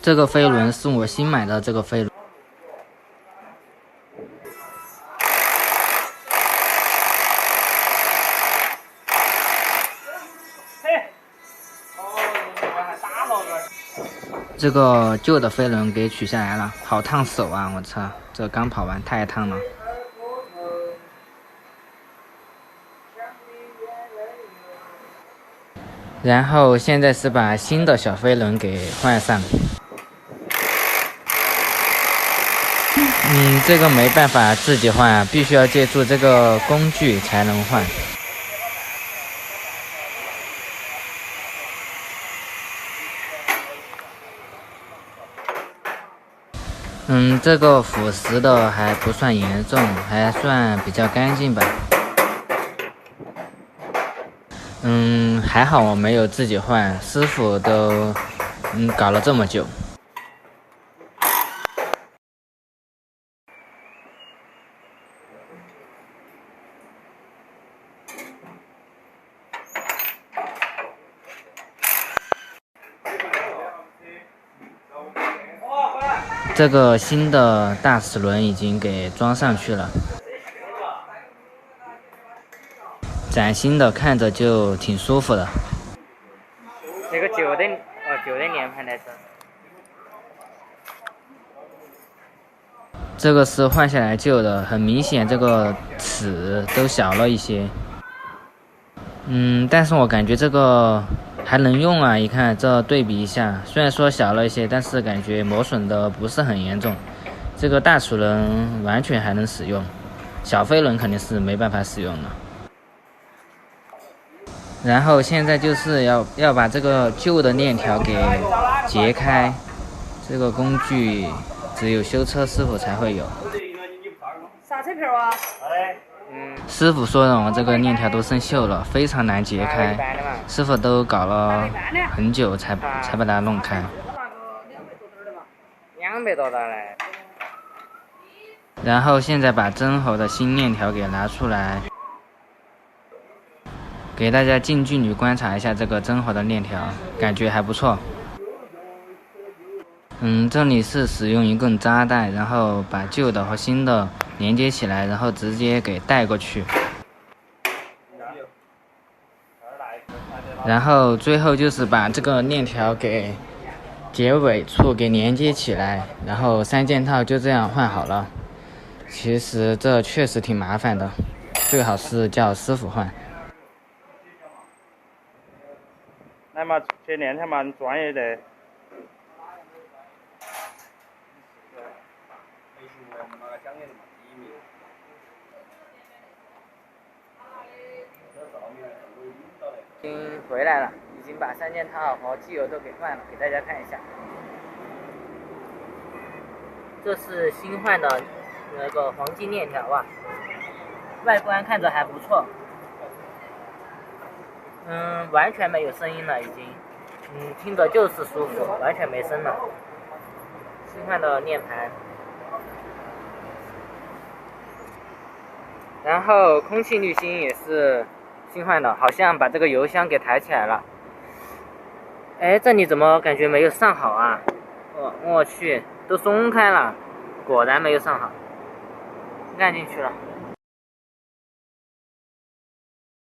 这个飞轮是我新买的这个飞轮。这个旧的飞轮给取下来了，好烫手啊！我操，这刚跑完太烫了。然后现在是把新的小飞轮给换上。这个没办法自己换，必须要借助这个工具才能换。这个腐蚀的还不算严重，还算比较干净吧。还好我没有自己换，师傅都搞了这么久。这个新的大齿轮已经给装上去了，崭新的，看着就挺舒服的。这个旧的连盘来着。这个是换下来旧的，很明显这个齿都小了一些。但是我感觉这个还能用啊！一看这对比一下，虽然说小了一些，但是感觉磨损的不是很严重。这个大齿轮完全还能使用，小飞轮肯定是没办法使用的。然后现在就是要把这个旧的链条给截开，这个工具只有修车师傅才会有。啥车票啊？师傅说我这个链条都生锈了，非常难截开，师傅都搞了很久才把它弄开。200多单嘞。然后现在把真猴的新链条给拿出来，给大家近距离观察一下这个真猴的链条，感觉还不错。这里是使用一根扎带，然后把旧的和新的连接起来，然后直接给带过去。然后最后就是把这个链条给结尾处给连接起来，然后3件套就这样换好了。其实这确实挺麻烦的，最好是叫师傅换。来嘛，去练天嘛，专业的。已经回来了，已经把3件套和机油都给换了，给大家看一下。这是新换的那个黄金链条啊，外观看着还不错。完全没有声音了，已经，听着就是舒服，完全没声了。新换的链盘，然后空气滤芯也是新换的，好像把这个油箱给抬起来了。哎，这里怎么感觉没有上好啊？我去，都松开了，果然没有上好，按进去了。